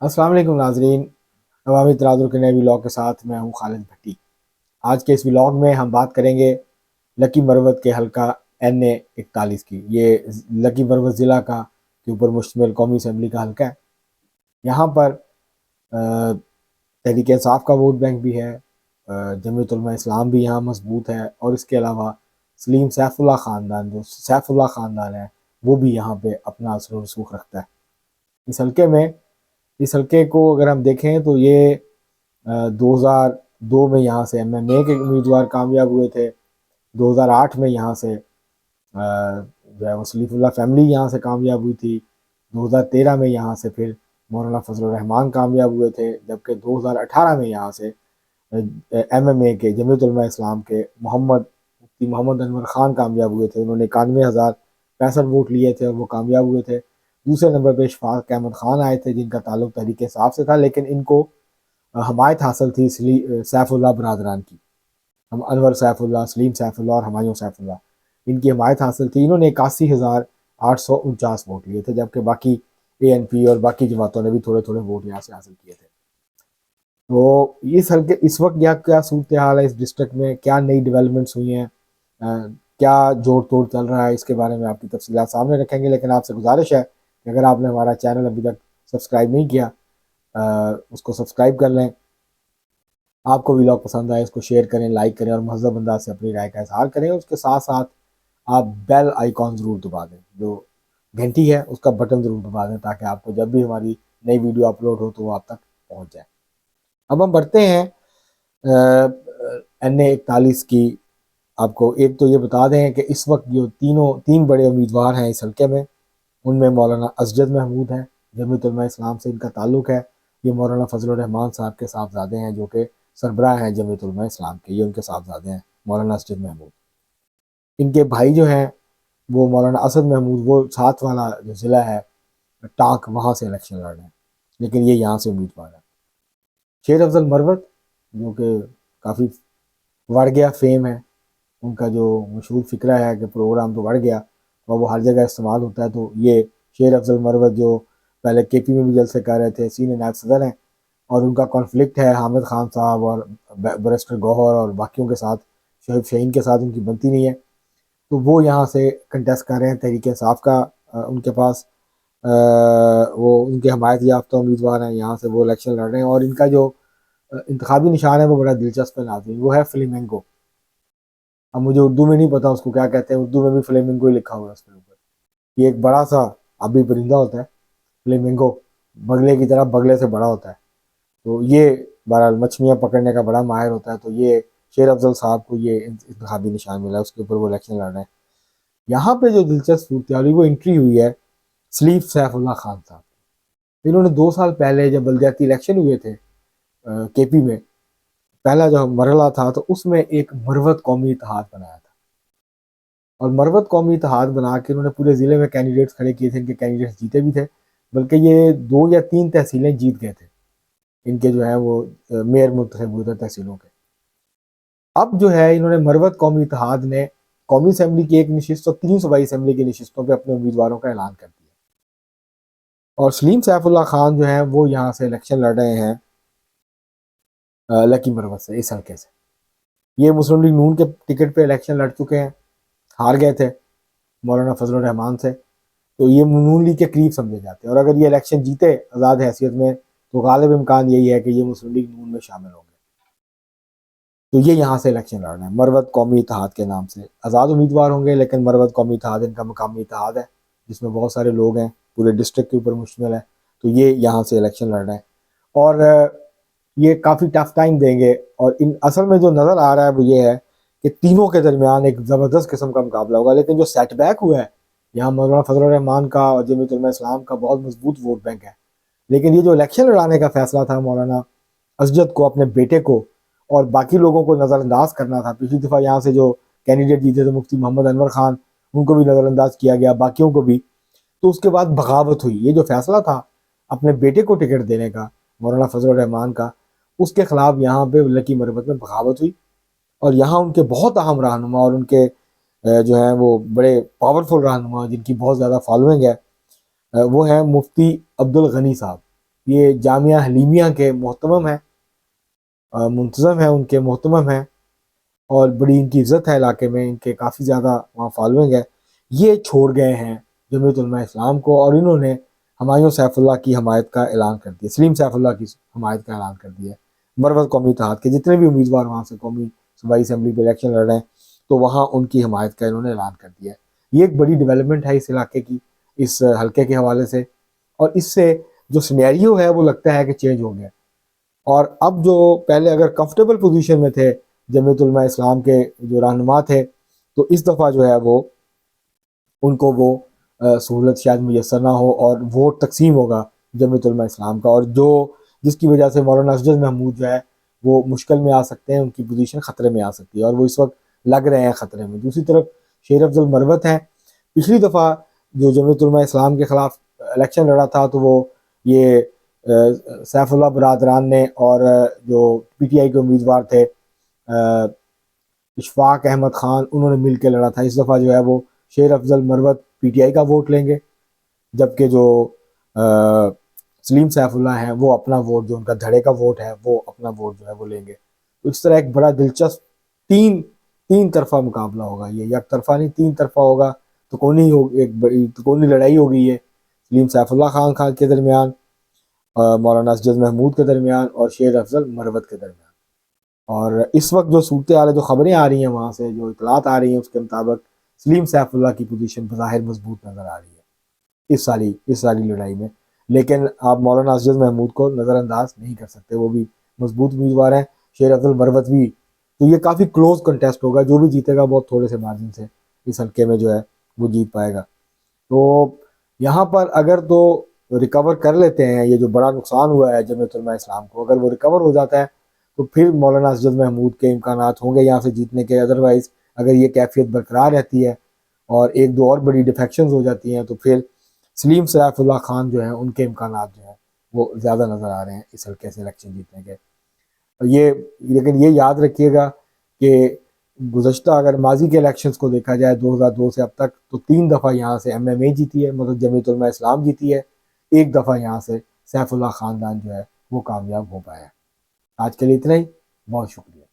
السلام علیکم ناظرین، عوامی تناظر کے نئے ولاگ کے ساتھ میں ہوں خالد بھٹی۔ آج کے اس ولاگ میں ہم بات کریں گے لکی مروت کے حلقہ NA41 کی۔ یہ لکی مروت ضلع کے اوپر مشتمل قومی اسمبلی کا حلقہ ہے۔ یہاں پر تحریک انصاف کا ووٹ بینک بھی ہے، جمعیت علماء اسلام بھی یہاں مضبوط ہے، اور اس کے علاوہ سلیم سیف اللہ خاندان، جو سیف اللہ خاندان ہے، وہ بھی یہاں پہ اپنا اثر و رسوخ رکھتا ہے۔ اس حلقے کو اگر ہم دیکھیں تو یہ 2002 میں یہاں سے MMA کے امیدوار کامیاب ہوئے تھے۔ 2008 میں یہاں سے جو ہے وہ سلیف اللہ فیملی یہاں سے کامیاب ہوئی تھی۔ 2013 میں یہاں سے پھر مولانا فضل الرحمان کامیاب ہوئے تھے، جبکہ 2018 میں یہاں سے MMA کے جمعیت علماء اسلام کے مفتی محمد انور خان کامیاب ہوئے تھے۔ انہوں نے 91,065 ووٹ لیے تھے اور وہ کامیاب ہوئے تھے۔ دوسرے نمبر پہ اشفاق احمد خان آئے تھے، جن کا تعلق تحریک انصاف سے تھا، لیکن ان کو حمایت حاصل تھی سیف اللہ برادران کی۔ انور سیف اللہ، سلیم سیف اللہ اور ہمایوں سیف اللہ، ان کی حمایت حاصل تھی۔ انہوں نے 81,849 ووٹ لیے تھے، جبکہ باقی ANP اور باقی جماعتوں نے بھی تھوڑے تھوڑے ووٹ یہاں سے حاصل کیے تھے۔ تو اس وقت کیا صورتحال ہے اس ڈسٹرکٹ میں، کیا نئی ڈیولپمنٹس ہوئی ہیں، کیا جوڑ توڑ چل رہا ہے، اس کے بارے میں آپ کی تفصیلات سامنے رکھیں گے۔ لیکن آپ سے گزارش ہے کہ اگر آپ نے ہمارا چینل ابھی تک سبسکرائب نہیں کیا، اس کو سبسکرائب کر لیں۔ آپ کو ولاگ پسند آئے اس کو شیئر کریں، لائک کریں اور مہذب انداز سے اپنی رائے کا اظہار کریں۔ اس کے ساتھ ساتھ آپ بیل آئیکن ضرور دبا دیں، جو گھنٹی ہے اس کا بٹن ضرور دبا دیں، تاکہ آپ کو جب بھی ہماری نئی ویڈیو اپلوڈ ہو تو وہ آپ تک پہنچ جائے۔ اب ہم بڑھتے ہیں NA41 کی۔ آپ کو ایک تو یہ بتا دیں کہ اس وقت جو تین بڑے امیدوار ہیں اس حلقے میں، ان میں مولانا اسجد محمود ہیں، جمعیت علماء اسلام سے ان کا تعلق ہے۔ یہ مولانا فضل الرحمان صاحب کے صاحبزادے ہیں، جو کہ سربراہ ہیں جمعیت علماء اسلام کے، یہ ان کے صاحبزادے ہیں مولانا اسجد محمود۔ ان کے بھائی جو ہیں وہ مولانا اسد محمود، وہ ساتھ والا جو ضلع ہے ٹانک، وہاں سے الیکشن لڑ رہے ہیں، لیکن یہ یہاں سے امیدوار ہیں۔ شیر افضل مروت، جو کہ کافی بڑھ گیا فیم ہے، ان کا جو مشہور فقرہ ہے کہ پروگرام تو بڑھ گیا اور وہ ہر جگہ استعمال ہوتا ہے، تو یہ شیر افضل مروت جو پہلے KP میں بھی جلسے کر رہے تھے، سینئر نائب صدر ہیں، اور ان کا کانفلکٹ ہے حامد خان صاحب اور بیرسٹر گوہر اور باقیوں کے ساتھ، شعیب شاہین کے ساتھ ان کی بنتی نہیں ہے، تو وہ یہاں سے کنٹیسٹ کر رہے ہیں۔ تحریک انصاف کا ان کے پاس وہ ان کے حمایت یافتہ امیدوار ہیں، یہاں سے وہ الیکشن لڑ رہے ہیں، اور ان کا جو انتخابی نشان ہے وہ بڑا دلچسپ ہے ناظرین، وہ ہے فلیمنگو۔ اب مجھے اردو میں نہیں پتا اس کو کیا کہتے ہیں، اردو میں بھی فلیمنگو ہی لکھا ہوا ہے اس کے اوپر۔ یہ ایک بڑا سا آبی پرندہ ہوتا ہے فلیمنگو، بگلے کی طرح، بگلے سے بڑا ہوتا ہے، تو یہ بہرحال مچھلیاں پکڑنے کا بڑا ماہر ہوتا ہے۔ تو یہ شیر افضل صاحب کو یہ انتخابی نشان ملا، اس کے اوپر وہ الیکشن لڑ رہے ہیں۔ یہاں پہ جو دلچسپ صورتحال ہوئی وہ انٹری ہوئی ہے سلیف سیف اللہ خان صاحب۔ انہوں نے 2 سال پہلے جب بلدیاتی الیکشن ہوئے تھے KP میں، پہلا جو مرحلہ تھا، تو اس میں ایک مروت قومی اتحاد بنایا تھا، اور مروت قومی اتحاد بنا کے انہوں نے پورے ضلع میں کینڈیڈیٹس کھڑے کیے تھے۔ ان کے کینڈیڈیٹس جیتے بھی تھے، بلکہ یہ 2 یا 3 تحصیلیں جیت گئے تھے، ان کے جو ہے وہ میئر منتخب ہوئے تھے تحصیلوں کے۔ اب جو ہے انہوں نے مروت قومی اتحاد نے قومی اسمبلی کی ایک نشست اور 3 صوبائی اسمبلی کی نشستوں پہ اپنے امیدواروں کا اعلان کر دیا، اور سلیم سیف اللہ خان جو ہیں وہ یہاں سے الیکشن لڑ رہے ہیں لکی مروت سے، اس حلقے سے۔ یہ مسلم لیگ نون کے ٹکٹ پہ الیکشن لڑ چکے ہیں، ہار گئے تھے مولانا فضل الرحمان سے، تو یہ نون لیگ کے قریب سمجھے جاتے ہیں، اور اگر یہ الیکشن جیتے آزاد حیثیت میں تو غالب امکان یہی ہے کہ یہ مسلم لیگ نون میں شامل ہوں گے۔ تو یہ یہاں سے الیکشن لڑ رہے ہیں مروت قومی اتحاد کے نام سے۔ آزاد امیدوار ہوں گے، لیکن مروت قومی اتحاد ان کا مقامی اتحاد ہے، جس میں بہت سارے لوگ ہیں، پورے ڈسٹرکٹ کے اوپر مشتمل ہے، تو یہ یہاں سے الیکشن لڑ رہے ہیں، اور یہ کافی ٹف ٹائم دیں گے۔ اور اصل میں جو نظر آ رہا ہے وہ یہ ہے کہ تینوں کے درمیان ایک زبردست قسم کا مقابلہ ہوگا، لیکن جو سیٹ بیک ہوا ہے یہاں مولانا فضل الرحمان کا اور جمعیت علماء اسلام کا بہت مضبوط ووٹ بینک ہے، لیکن یہ جو الیکشن لڑانے کا فیصلہ تھا مولانا اسجد کو، اپنے بیٹے کو اور باقی لوگوں کو نظر انداز کرنا تھا۔ پچھلی دفعہ یہاں سے جو کینڈیڈیٹ جیتے تھے مفتی محمد انور خان، ان کو بھی نظر انداز کیا گیا، باقیوں کو بھی، تو اس کے بعد بغاوت ہوئی۔ یہ جو فیصلہ تھا اپنے بیٹے کو ٹکٹ دینے کا مولانا فضل الرحمان کا، اس کے خلاف یہاں پہ لکی مروت میں بغاوت ہوئی، اور یہاں ان کے بہت اہم رہنما اور ان کے جو ہیں وہ بڑے پاورفل رہنما جن کی بہت زیادہ فالوئنگ ہے، وہ ہیں مفتی عبد الغنی صاحب۔ یہ جامعہ حلیمیہ کے محتمم ہیں، منتظم ہیں، ان کے محتمم ہیں، اور بڑی ان کی عزت ہے علاقے میں، ان کے کافی زیادہ وہاں فالوئنگ ہے. یہ چھوڑ گئے ہیں جمعیت علماء اسلام کو، اور انہوں نے ہمایوں سیف اللہ کی حمایت کا اعلان کر دیا، سلیم سیف اللہ کی حمایت کا اعلان کر دیا. مروت قومی اتحاد کے جتنے بھی امیدوار وہاں سے قومی صوبائی اسمبلی کے الیکشن لڑ رہے ہیں، تو وہاں ان کی حمایت کا انہوں نے اعلان کر دیا. یہ ایک بڑی ڈیولپمنٹ ہے اس علاقے کی، اس حلقے کے حوالے سے، اور اس سے جو سینیریو ہے وہ لگتا ہے کہ چینج ہو گیا. اور اب جو پہلے اگر کمفرٹیبل پوزیشن میں تھے جمعیت علماء اسلام کے جو رہنما تھے، تو اس دفعہ جو ہے وہ ان کو وہ سہولت شاید میسر نہ ہو، اور ووٹ تقسیم ہوگا جمعیت علماء اسلام کا، اور جس کی وجہ سے مولانا اسجد محمود جو ہے وہ مشکل میں آ سکتے ہیں، ان کی پوزیشن خطرے میں آ سکتی ہے، اور وہ اس وقت لگ رہے ہیں خطرے میں. دوسری طرف شیر افضل مروت ہیں، پچھلی دفعہ جو جمعیت علماء اسلام کے خلاف الیکشن لڑا تھا، تو وہ یہ سیف اللہ برادران نے اور جو پی ٹی آئی کے امیدوار تھے اشفاق احمد خان، انہوں نے مل کے لڑا تھا. اس دفعہ جو ہے وہ شیر افضل مروت پی ٹی آئی کا ووٹ لیں گے، جبکہ جو سلیم سیف اللہ ہیں وہ اپنا ووٹ، جو ان کا دھڑے کا ووٹ ہے، وہ اپنا ووٹ جو ہے وہ لیں گے. تو اس طرح ایک بڑا دلچسپ تین طرفہ مقابلہ ہوگا. یہ یک طرفہ نہیں، تین طرفہ ہوگا. ایک بڑی تکونی لڑائی ہوگی یہ سلیم سیف اللہ خان کے درمیان، مولانا اسجد محمود کے درمیان، اور شیر افضل مروت کے درمیان. اور اس وقت جو صورتحال ہے، جو خبریں آ رہی ہیں وہاں سے، جو اطلاعات آ رہی ہیں، اس کے مطابق سلیم سیف اللہ کی پوزیشن بظاہر مضبوط نظر آ رہی ہے اس ساری لڑائی میں. لیکن آپ مولانا اسجد محمود کو نظر انداز نہیں کر سکتے، وہ بھی مضبوط امیدوار ہیں، شیر افضل مروت بھی. تو یہ کافی کلوز کنٹیسٹ ہوگا، جو بھی جیتے گا بہت تھوڑے سے مارجن سے اس حلقے میں جو ہے وہ جیت پائے گا. تو یہاں پر اگر تو ریکور کر لیتے ہیں یہ جو بڑا نقصان ہوا ہے جمعیت علماء اسلام کو، اگر وہ ریکور ہو جاتا ہے تو پھر مولانا اسجد محمود کے امکانات ہوں گے یہاں سے جیتنے کے. ادروائز اگر یہ کیفیت برقرار رہتی ہے اور ایک دو اور بڑی ڈیفیکشنز ہو جاتی ہیں، تو پھر سلیم سیف اللہ خان جو ہیں ان کے امکانات جو ہیں وہ زیادہ نظر آ رہے ہیں اس حلقے سے الیکشن جیتنے کے. لیکن یہ یاد رکھیے گا کہ گزشتہ اگر ماضی کے الیکشنز کو دیکھا جائے 2002 سے اب تک، تو 3 دفعہ یہاں سے ایم ایم اے جیتی ہے، مطلب جمعیت علماء اسلام جیتی ہے، 1 دفعہ یہاں سے سیف اللہ خاندان جو ہے وہ کامیاب ہو پایا ہے. آج کے لیے اتنا ہی، بہت شکریہ.